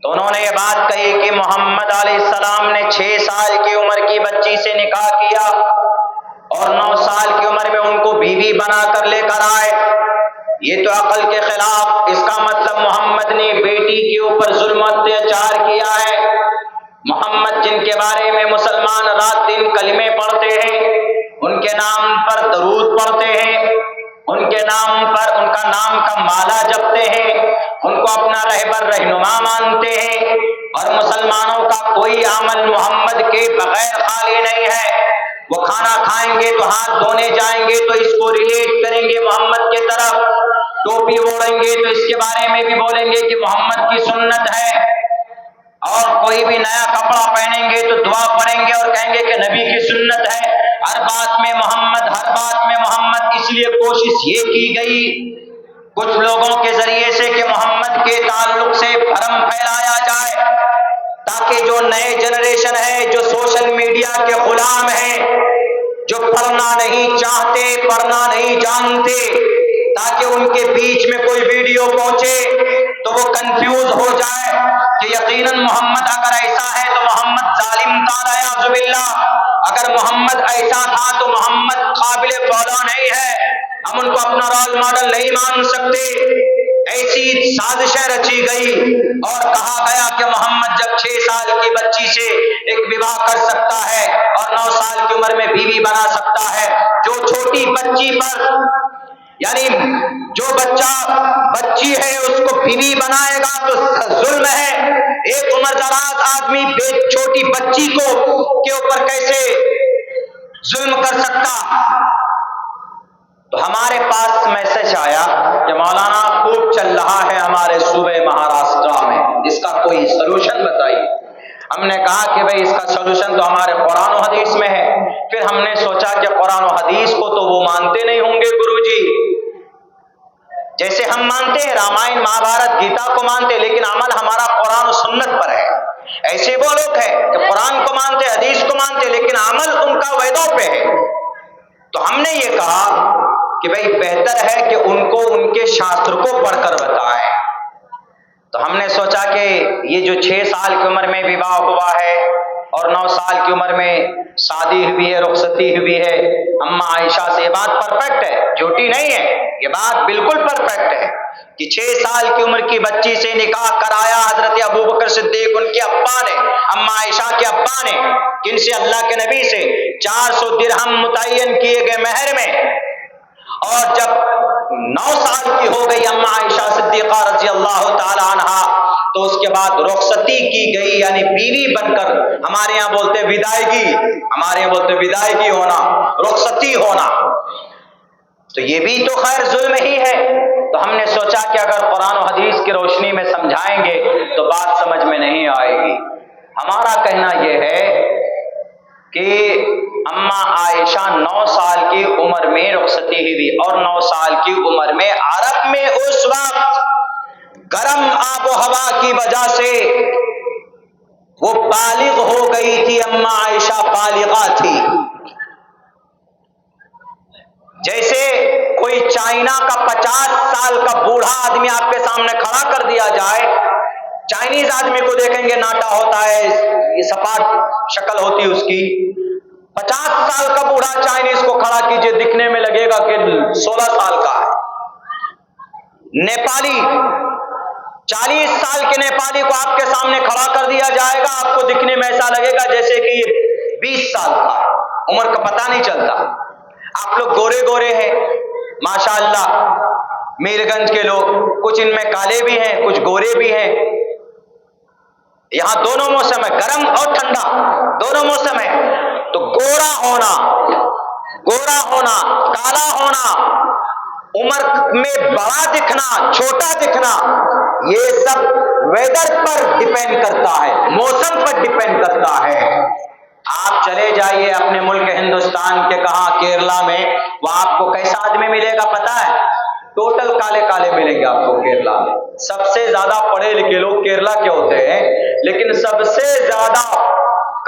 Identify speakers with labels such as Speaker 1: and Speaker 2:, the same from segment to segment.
Speaker 1: तो उन्होंने ये बात कही कि मोहम्मद अलैहिस्सलाम ने 6 साल की उम्र की बच्ची से निकाह किया और 9 साल की उम्र में उनको बीवी बनाकर लेकर आए। ये तो अकल के खिलाफ। इसका मतलब मोहम्मद ने बेटी के ऊपर जुल्म अत्याचार किया है। मोहम्मद जिनके बारे में मुसलमान रात दिन कलिमे पढ़ते हैं, उनके नाम पर दरूद पढ़ते हैं, उनके नाम पर उनका नाम का माला जपते हैं, उनको अपना रहबर रहनुमा मानते हैं, और मुसलमानों का कोई अमल मोहम्मद के बगैर खाली नहीं है। वो खाना खाएंगे तो हाथ धोने जाएंगे तो इसको रिलेट करेंगे मोहम्मद के तरफ, टोपी ओढ़ेंगे तो इसके बारे में भी बोलेंगे कि मोहम्मद की सुन्नत है, और कोई भी नया कपड़ा पहनेंगे तो दुआ पढ़ेंगे और कहेंगे कि नबी की सुन्नत है। हर बात में मोहम्मद, हर बात में मोहम्मद। इसलिए कोशिश ये की गई कुछ लोगों के जरिए से कि मोहम्मद के ताल्लुक से भरम फैलाया जाए, ताकि जो नए जनरेशन है, जो सोशल मीडिया के गुलाम हैं, जो पढ़ना नहीं चाहते, पढ़ना नहीं जानते, ताकि उनके बीच में कोई वीडियो पहुंचे तो वो कंफ्यूज हो जाए कि यकीनन मोहम्मद अगर ऐसा है तो मोहम्मद जालिम था, नाउजुबिल्लाह। अगर मोहम्मद ऐसा था तो मोहम्मद काबिल फॉलो नहीं है, हम उनको अपना रोल मॉडल नहीं मान सकते। ऐसी साजिशें रची गई और कहा गया कि मोहम्मद जब 6 साल की बच्ची से एक विवाह कर सकता है और 9 साल की उम्र में बीवी बना सकता है। जो छोटी बच्ची पर, यानी जो बच्ची है उसको बीवी बनाएगा तो जुल्म है। एक उम्रदराज आदमी छोटी बच्ची के ऊपर कैसे जुल्म कर सकता? तो हमारे पास मैसेज आया कि मौलाना खूब चल रहा है हमारे सूबे महाराष्ट्र में, इसका कोई सलूशन बताइए। हमने कहा कि भाई इसका सलूशन तो हमारे कुरान और हदीस में है। फिर हमने सोचा कि कुरान और हदीस को तो वो मानते नहीं होंगे गुरुजी, जैसे हम मानते हैं रामायण महाभारत गीता को मानते, लेकिन अमल हमारा कुरान और सुन्नत पर है। ऐसे वो लोग हैं कि कुरान को मानते, हदीस को मानते, लेकिन अमल उनका वेदों पे है। तो हमने ये कहा कि भाई बेहतर है कि उनको उनके शास्त्र को पढ़कर बताएं। तो हमने सोचा कि ये जो 6 साल की उम्र में विवाह हुआ है और 9 साल की उम्र में शादी हुई है, रुखसती हुई है अम्मा आयशा से, ये बात परफेक्ट है, झूठी नहीं है, ये बात बिल्कुल परफेक्ट है कि 6 साल की उम्र की बच्ची से निकाह कराया हजरत अबू बकर सिद्दीक, उनके अब्बा ने, अम्मा आयशा के अब्बा ने, किनसे? अल्लाह के नबी से 400 दिरहम मुतय्यन किए गए महर में। और जब 9 साल की हो गई अम्मा आयशा सिद्दीका रज़ी अल्लाह ताला अन्हा, तो उसके बाद रुखसती की गई, यानी बीवी बनकर, हमारे यहाँ बोलते विदायगी, हमारे यहाँ बोलते विदायगी होना, रुखसती होना। तो ये भी तो खैर जुल्म ही है। तो हमने सोचा कि अगर कुरान और हदीस की रोशनी में समझाएंगे तो बात समझ में नहीं आएगी। हमारा कहना यह है कि अम्मा आयशा 9 साल की उम्र में रुखसती हुई, और 9 साल की उम्र में अरब में उस वक्त गर्म आबो हवा की वजह से वो बालिग हो गई थी। अम्मा आयशा बालिगा थी। जैसे कोई चाइना का 50 साल का बूढ़ा आदमी आपके सामने खड़ा कर दिया जाए, चाइनीज आदमी को देखेंगे नाटा होता है, ये सपाट शक्ल होती है उसकी। 50 साल का बूढ़ा चाइनीज को खड़ा कीजिए, दिखने में लगेगा कि 16 साल का है। नेपाली 40 साल के नेपाली को आपके सामने खड़ा कर दिया जाएगा, आपको दिखने में ऐसा लगेगा जैसे कि 20 साल का है, उम्र का पता नहीं चलता। आप लोग गोरे गोरे हैं माशाअल्लाह, मीरगंज के लोग, कुछ इनमें काले भी हैं, कुछ गोरे भी हैं। यहां दोनों मौसम है, गर्म और ठंडा, दोनों मौसम है। तो गोरा होना, काला होना, उम्र में बड़ा दिखना, छोटा दिखना, ये सब वेदर पर डिपेंड करता है, मौसम पर डिपेंड करता है। आप चले जाइए अपने मुल्क हिंदुस्तान के, कहा केरला में, वहां आपको कैसा आदमी मिलेगा पता है? टोटल काले काले मिलेंगे आपको केरला में। सबसे ज्यादा पढ़े लिखे लोग केरला के होते हैं, लेकिन सबसे ज्यादा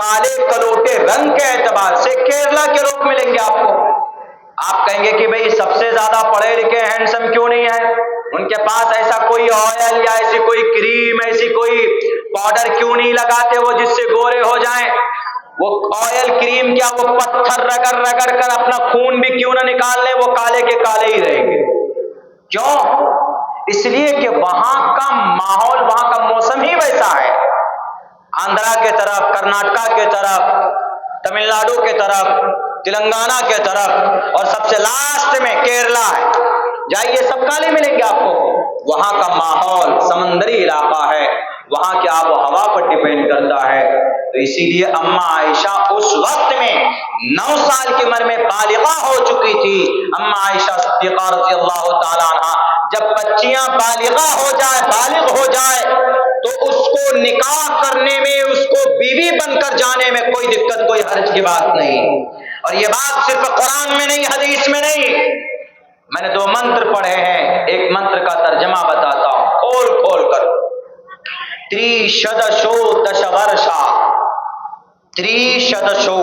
Speaker 1: काले कलोटे रंग के एतबार से केरला के लोग मिलेंगे आपको। आप कहेंगे कि भाई सबसे ज्यादा पढ़े लिखे हैंडसम क्यों नहीं है? उनके पास ऐसा कोई ऑयल या ऐसी कोई क्रीम, ऐसी कोई पाउडर क्यों नहीं लगाते वो जिससे गोरे हो जाएं? वो ऑयल क्रीम क्या, वो पत्थर रगड़ रगड़ कर अपना खून भी क्यों ना निकाल ले, वो काले के काले ही रहेंगे। क्यों? इसलिए कि वहां का माहौल, वहां का मौसम ही वैसा है। आंध्रा के तरफ, कर्नाटका के तरफ, तमिलनाडु के तरफ, तेलंगाना के तरफ, और सबसे लास्ट में केरला है, जाइए सब काले मिलेंगे आपको। वहां का माहौल समंदरी इलाका है, वहां की आबो हवा पर डिपेंड करता है। तो इसीलिए अम्मा आयशा उस वक्त में 9 साल की उम्र में बालिगा हो चुकी थी। अम्मा आयशा सिद्दीक़ा रज़ियल्लाहु ताला अन्हा, जब बच्चियां बालिगा हो जाए, बालिग हो जाए, तो उसको निकाह करने में, उसको बीवी बनकर जाने में कोई दिक्कत, कोई हर्ज की बात नहीं। और ये बात सिर्फ कुरान में नहीं, हदीस में नहीं। मैंने 2 मंत्र पढ़े हैं, एक मंत्र का तर्जमा बताता हूं खोल खोल कर। त्रिशदशो दशवर्षा, त्रिशदशो,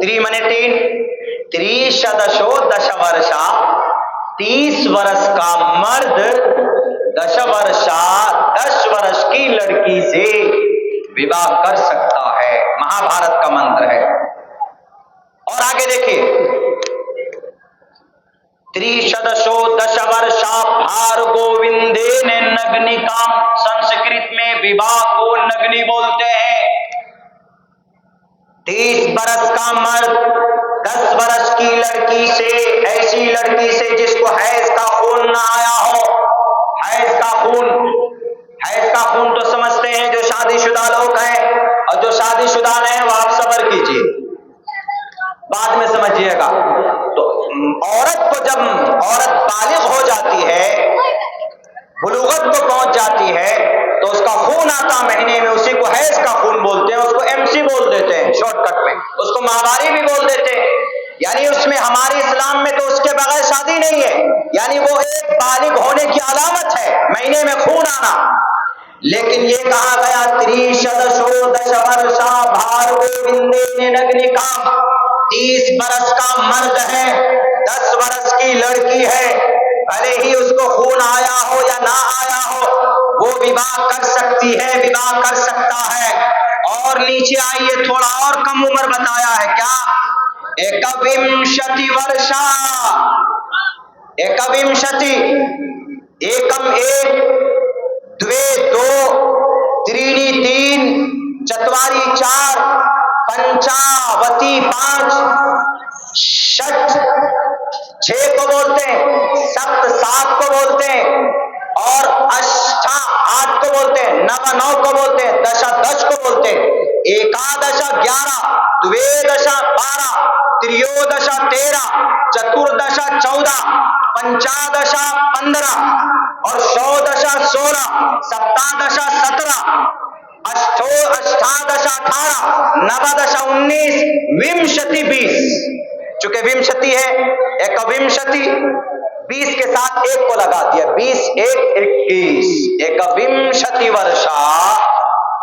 Speaker 1: त्रि माने 3, त्रिशदशो दशवर्षा, 30 वर्ष का मर्द, दशवर्षा 10 वर्ष की लड़की से विवाह कर सकता है। महाभारत का मंत्र है। और आगे देखिए, त्रिशदशो दशवर्षा भार्गोविंदे ने नग्निका, संस्कृत में विवाह को नग्नि बोलते हैं। 30 वर्ष का मर्द 10 वर्ष की लड़की से, ऐसी लड़की से जिसको हैज का खून ना आया हो, हैज का खून, हैज का खून तो समझते हैं जो शादीशुदा लोग हैं, और जो शादीशुदा नहीं है वो आप सब्र कीजिए, बाद में समझिएगा। तो औरत को, जब औरत बालिग हो जाती है, बुलूगत को पहुंच जाती है, तो उसका खून आता महीने में, उसी को हैज का खून बोलते हैं, उसको एमसी बोल देते हैं शॉर्टकट में, उसको माहवारी भी बोल देते हैं। यानी उसमें हमारे इस्लाम में तो उसके बगैर शादी नहीं है, यानी वो एक बालिग होने की अलामत है, महीने में खून आना। लेकिन ये कहा गया त्रिशदशो दशवर्षा भार्गोविंदे नग्निका, 30 वर्ष का मर्द है, 10 वर्ष की लड़की है, भले ही उसको खून आया हो या ना आया हो, वो विवाह कर सकती है, विवाह कर सकता है। और नीचे आइए, थोड़ा और कम उम्र बताया है, क्या? एकविंशति वर्षा, एकविंशति, एकम 1, द्वे 2, त्रीणि 3, चत्वारि 4, पंचावती 5, षट 6 को बोलते हैं, सप्त 7 को बोलते हैं, और अष्टा 8 को बोलते हैं, नव 9 को बोलते हैं, दशा 10 को बोलते हैं, एकादशा 11, द्वेदशा 12, त्रियोदशा 13, चतुर्दशा 14, पंचादशा 15, और षोडशा 16, सप्तादशा 17, अष्टादशा 18, नवदशा 19, विंशति 20। चूंकि विंशति है, एकविंशति 20 के साथ 1 को लगा दिया, 20 1 21, एकविंशति वर्षा,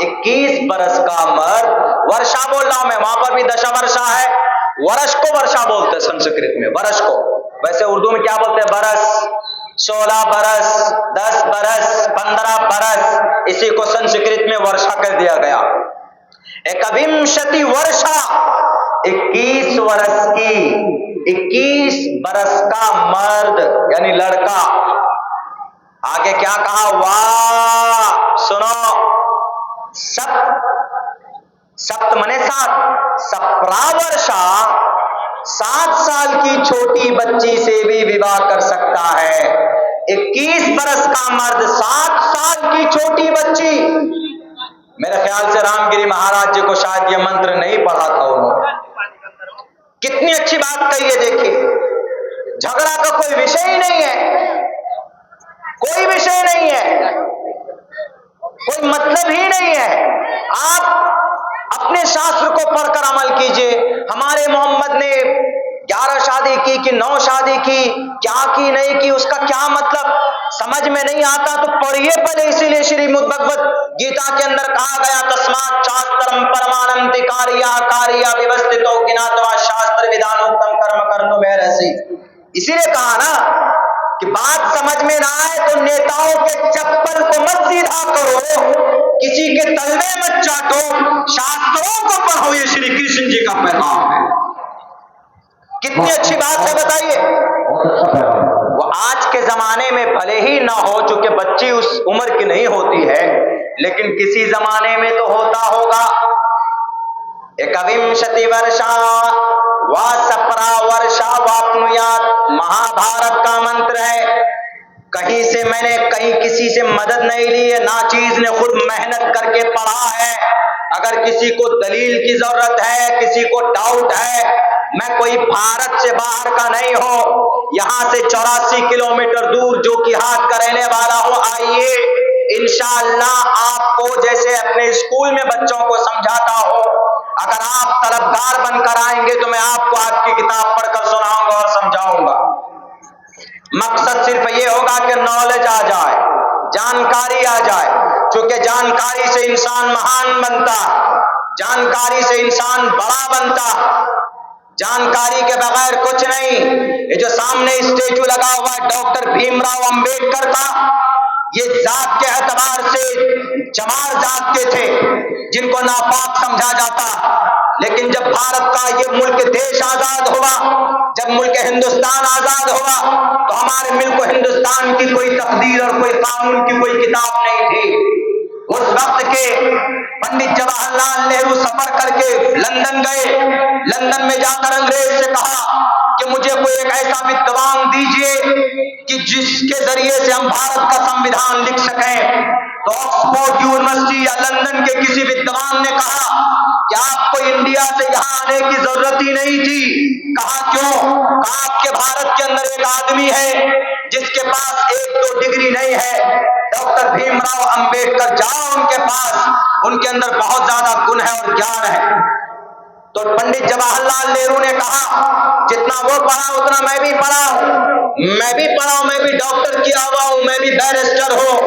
Speaker 1: 21 वर्ष का मर्द। वर्षा बोल रहा हूं मैं, वहां पर भी दशा वर्षा है, वर्ष को वर्षा बोलते हैं संस्कृत में, वर्ष को। वैसे उर्दू में क्या बोलते हैं? बरस, 16 बरस, 10 बरस, 15 बरस, इसी को संस्कृत में वर्षा कर दिया गया। एकविंशति वर्षा, 21 वर्ष की, 21 वर्ष का मर्द यानी लड़का। आगे क्या कहा? वाह सुनो, सप्त मने 7, सप्रावर्षा, 7 साल की छोटी बच्ची से भी विवाह कर सकता है। 21 वर्ष का मर्द, 7 साल की छोटी बच्ची। मेरे ख्याल से रामगिरी महाराज जी को शायद ये मंत्र नहीं पढ़ा था उन्होंने। कितनी अच्छी बात कही है, देखिए, झगड़ा का कोई विषय ही नहीं है, कोई विषय नहीं है, कोई मतलब ही नहीं है। आप अपने शास्त्र को पढ़कर अमल कीजिए। हमारे मोहम्मद ने 11 शादी की कि 9 शादी की, क्या की नहीं की, उसका क्या मतलब समझ में नहीं आता तो पढ़िए पहले। इसीलिए श्रीमद् भगवत गीता के अंदर कहा गया, तस्मात् शास्त्रम परमानंति कार्या कार्या व्यवस्थितो ज्ञात्वा शास्त्र विधानोक्तम कर्म कर्तुमेर्हसि। इसीलिए कहा ना कि बात समझ में ना आए तो नेताओं के चप्पल को मत सीधा करो, किसी के तलवे मत चाटो, शास्त्रों को पढ़ो। ये श्री कृष्ण जी का पैगाम है। कितनी अच्छी बात है बताइए। वो आज के जमाने में भले ही ना हो, चूंकि बच्ची उस उम्र की नहीं होती है, लेकिन किसी जमाने में तो होता होगा। एकविंशति वर्षा वा सप्रा वर्षा वाप्नुयात्, महाभारत का मंत्र है। कहीं से मैंने कहीं किसी से मदद नहीं ली है, ना चीज ने खुद मेहनत करके पढ़ा है। अगर किसी को दलील की जरूरत है, किसी को डाउट है, मैं कोई भारत से बाहर का नहीं हूं, यहां से 84 किलोमीटर दूर जो कि हाथ का रहने वाला हूं। आइए, इंशाअल्लाह आपको जैसे अपने स्कूल में बच्चों को समझाता हो, अगर आप तलबगार बनकर आएंगे तो मैं आपको आपकी किताब पढ़कर सुनाऊंगा और समझाऊंगा। मकसद सिर्फ ये होगा कि नॉलेज आ जाए, जानकारी आ जाए, क्योंकि जानकारी से इंसान महान बनता, जानकारी से इंसान बड़ा बनता, जानकारी के बगैर कुछ नहीं। ये जो सामने स्टेचू लगा हुआ है डॉक्टर भीमराव अंबेडकर का, ये जात के एतबार से चमार जात के थे, जिनको नापाक समझा जाता। लेकिन जब भारत का ये मुल्क देश आजाद हुआ, जब मुल्क हिंदुस्तान आजाद हुआ, तो हमारे मुल्क हिंदुस्तान की कोई तकदीर और कोई कानून की कोई किताब नहीं थी। उस वक्त के पंडित जवाहरलाल नेहरू सफर करके लंदन गए। लंदन में जाकर अंग्रेज से कहा कि मुझे कोई एक ऐसा विद्वान दीजिए कि जिसके जरिए से हम भारत का संविधान लिख सकें। तो ऑक्सफोर्ड यूनिवर्सिटी या लंदन के किसी विद्वान ने कहा कि आपको इंडिया से यहाँ आने की जरूरत ही नहीं थी। कहा क्यों? कहा आपके भारत के अंदर एक आदमी है जिसके पास 1-2 डिग्री नहीं है, डॉक्टर भीमराव अंबेडकर, जाओ उनके पास, उनके अंदर बहुत ज्यादा गुण है और ज्ञान है। तो पंडित जवाहरलाल नेहरू ने कहा जितना वो पढ़ा उतना मैं भी पढ़ा हूं, मैं भी डॉक्टर किया हुआ हूं, मैं भी बैरिस्टर हूं,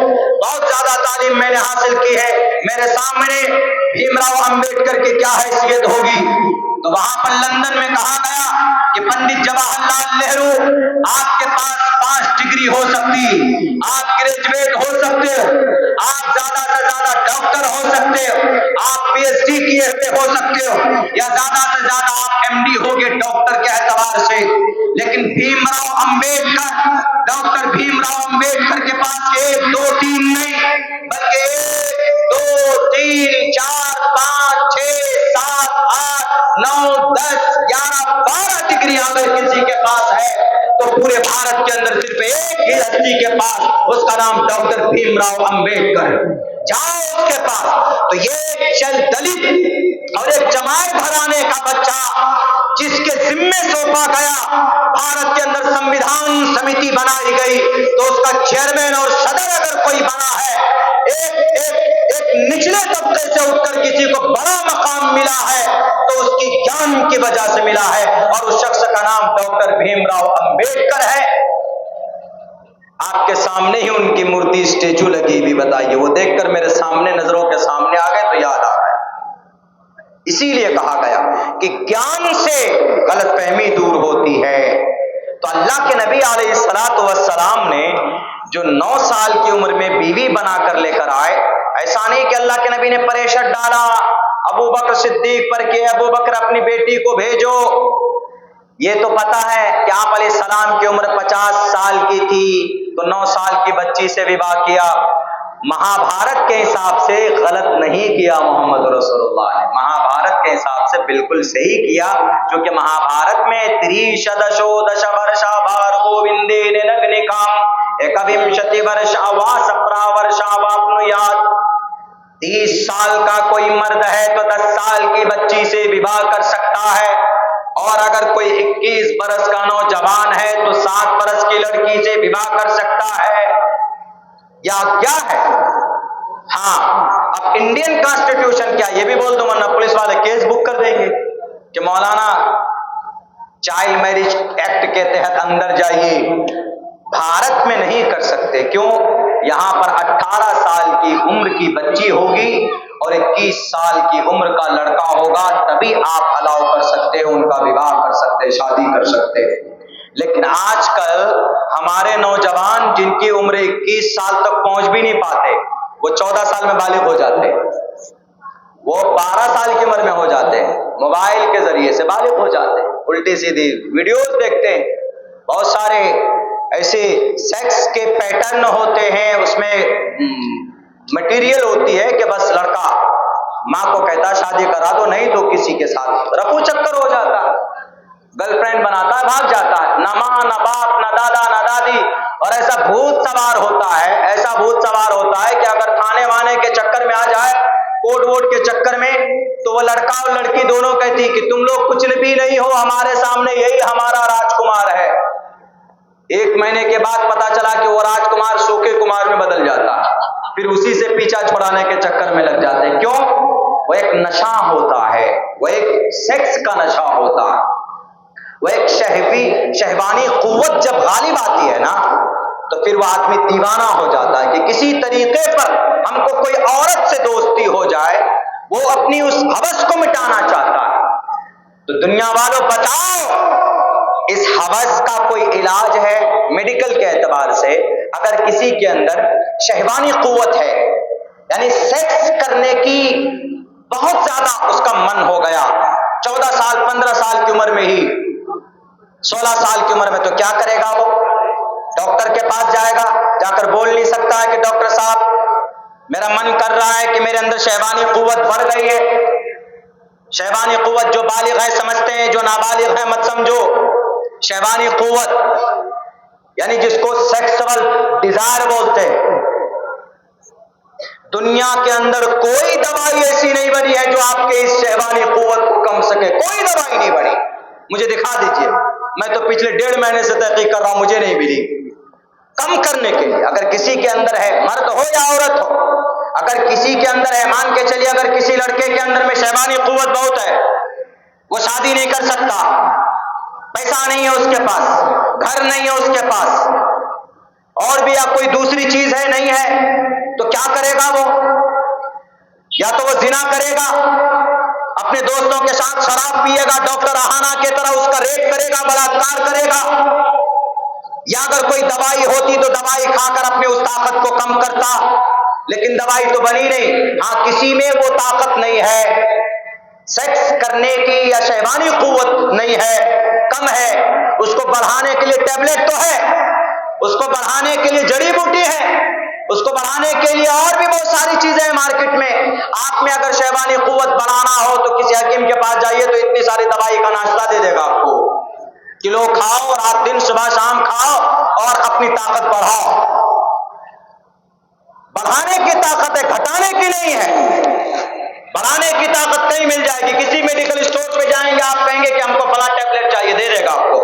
Speaker 1: बहुत ज्यादा तालीम मैंने हासिल की है, मेरे सामने भीमराव अंबेडकर की क्या हैसियत होगी। तो वहां पर लंदन में कहा गया कि पंडित जवाहरलाल नेहरू, आपके पास 5 डिग्री हो सकती, आप ग्रेजुएट हो सकते हो, आप ज्यादा से ज्यादा डॉक्टर हो सकते हो, आप पीएचडी किए हुए हो सकते हो, या ज्यादा से ज्यादा आप एमडी होगे डॉक्टर के एतबार से। लेकिन भीमराव अंबेडकर, डॉक्टर भीमराव अंबेडकर के पास 1, 2, 3 नहीं, बल्कि 1, 2, 3, 4, 5, 6, 7, 8, 9, 10, 11, 12 डिग्री अगर किसी के पास है तो पूरे भारत के अंदर सिर्फ एक ही हस्ती के पास, उसका नाम डॉक्टर भीमराव अंबेडकर है। जाओ उसके पास। तो ये चल दलित और एक जमात घराने का बच्चा जिसके जिम्मे सौंपा गया, भारत के अंदर संविधान समिति बनाई गई, तो उसका चेयरमैन और सदर अगर कोई बना है, एक निचले तबके से उठकर किसी को बड़ा मकाम मिला है, तो उसकी ज्ञान की वजह से मिला है, और उस शख्स का नाम डॉक्टर भीमराव अंबेडकर है। आपके सामने ही उनकी मूर्ति स्टेचू लगी हुई, बताइए, वो देखकर मेरे सामने, नजरों के सामने आ गए तो याद आ गए। इसीलिए कहा गया कि ज्ञान से गलतफहमी दूर होती है। तो अल्लाह के नबी अलैहिस्सलातु वस्सलाम ने जो 9 साल की उम्र में बीवी बनाकर लेकर आए, ऐसा नहीं कि अल्लाह के नबी ने प्रेशर डाला अबू बकर सिद्दीक पर कि अबू बकर अपनी बेटी को भेजो। ये तो पता है कि आप अलैहिस्सलाम की उम्र 50 साल की थी, तो 9 साल की बच्ची से विवाह किया। महाभारत के हिसाब से गलत नहीं किया मोहम्मद रसूलुल्लाह ने, महाभारत के हिसाब से बिल्कुल सही किया, क्योंकि महाभारत में 30 वर्षा भार्गो विंदेन नग्निकाम एकविंशति वर्षा वा सप्रा वर्षा वाप्नुयात्। 30 साल का कोई मर्द है तो 10 साल की बच्ची से विवाह कर सकता है, और अगर कोई 21 बरस का नौजवान है तो 7 बरस की लड़की से विवाह कर सकता है। या क्या है? हाँ, अब इंडियन कॉन्स्टिट्यूशन क्या, ये भी बोल दो, वरना पुलिस वाले केस बुक कर देंगे कि मौलाना चाइल्ड मैरिज एक्ट के तहत अंदर जाइए। भारत में नहीं कर सकते, क्यों? यहां पर 18 साल की उम्र की बच्ची होगी और 21 साल की उम्र का लड़का होगा, तभी आप अलाउ कर सकते हो, उनका विवाह कर सकते, शादी कर सकते। लेकिन आजकल हमारे नौजवान जिनकी उम्र 21 साल तक पहुंच भी नहीं पाते, वो 14 साल में बालिग हो जाते हैं, वो 12 साल की उम्र में हो जाते हैं, मोबाइल के जरिए से बालिग हो जाते हैं, उल्टी सीधी वीडियोस देखते हैं। बहुत सारे ऐसे सेक्स के पैटर्न होते हैं, उसमें मटेरियल होती है कि बस लड़का माँ को कहता शादी करा दो, नहीं तो किसी के साथ रफू चक्कर हो जाता है, गर्लफ्रेंड बनाता है, भाग जाता है, ना माँ ना बाप ना दादा ना दादी, और ऐसा भूत सवार होता है, ऐसा भूत सवार होता है कि अगर थाने वाने के चक्कर में आ जाए, कोर्ट वोट के चक्कर में, तो वो लड़का और लड़की दोनों कहती कि तुम लोग कुछ भी नहीं हो, हमारे सामने यही हमारा राजकुमार है। 1 महीने के बाद पता चला कि वो राजकुमार शोके कुमार में बदल जाता है, फिर उसी से पीछा छुड़ाने के चक्कर में लग जाते हैं। क्यों? वो एक नशा होता है, वो एक सेक्स का नशा होता है, वो एक शहवानी कुव्वत जब गालिब आती है ना, तो फिर वो आदमी दीवाना हो जाता है कि किसी तरीके पर हमको कोई औरत से दोस्ती हो जाए, वो अपनी उस हवस को मिटाना चाहता है। तो दुनिया वालों बताओ, इस हवस का कोई इलाज है मेडिकल के एतबार से? अगर किसी के अंदर शहवानी कुव्वत है, यानी सेक्स करने की बहुत ज्यादा उसका मन हो गया, 14 साल 15 साल की उम्र में ही, 16 साल की उम्र में, तो क्या करेगा वो? डॉक्टर के पास जाएगा, जाकर बोल नहीं सकता है कि डॉक्टर साहब मेरा मन कर रहा है कि मेरे अंदर शहवानी कुव्वत बढ़ गई है। शहवानी कुव्वत जो बालिग है समझते हैं, जो नाबालिग है मत समझो। शहवानी कुव्वत यानी जिसको सेक्सुअल डिजायर बोलते हैं, दुनिया के अंदर कोई दवाई ऐसी नहीं बनी है जो आपके इस शहवानी कुव्वत को कम सके, कोई दवाई नहीं बनी। मुझे दिखा दीजिए, मैं तो पिछले 1.5 महीने से तहकीक कर रहा हूं, मुझे नहीं मिली। कम करने के लिए अगर किसी के अंदर है, मर्द हो या औरत हो, अगर किसी के अंदर है, मान के चलिए अगर किसी लड़के के अंदर में शहवानी कुव्वत बहुत है, वो शादी नहीं कर सकता, पैसा नहीं है उसके पास, घर नहीं है उसके पास, और भी या कोई दूसरी चीज है नहीं है, तो क्या करेगा वो? या तो वो जिना करेगा, अपने दोस्तों के साथ शराब पिएगा, डॉक्टर अहाना की तरह उसका रेप करेगा, बलात्कार करेगा, या अगर कोई दवाई होती तो दवाई खाकर अपनी उस ताकत को कम करता, लेकिन दवाई तो बनी नहीं। हाँ, किसी में वो ताकत नहीं है, सेक्स करने की या शहवानी कुव्वत नहीं है, कम है, उसको बढ़ाने के लिए टैबलेट तो है, उसको बढ़ाने के लिए जड़ी बूटी है, उसको बढ़ाने के लिए और भी बहुत सारी चीजें हैं मार्केट में। आप में अगर शहवानी कुव्वत बढ़ाना हो तो किसी हकीम के पास जाइए तो इतनी सारी दवाई का नाश्ता दे देगा आपको, किलो खाओ, रात दिन सुबह शाम खाओ और अपनी ताकत बढ़ाओ। बढ़ाने की ताकत है, घटाने की नहीं है। बढ़ाने की ताकत नहीं मिल जाएगी, किसी मेडिकल स्टोर पे जाएंगे, आप कहेंगे कि हमको फला टैबलेट चाहिए, दे देगा आपको,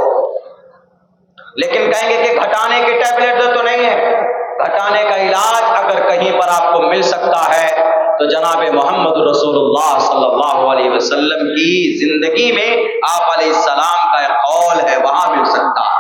Speaker 1: लेकिन कहेंगे कि घटाने की टैबलेट तो नहीं है। घटाने का इलाज अगर कहीं पर आपको मिल सकता है तो जनाब मोहम्मद रसूलुल्लाह सल्लल्लाहु अलैहि वसल्लम की जिंदगी में आप अलैहिस्सलाम का एक कौल है, वहां मिल सकता है।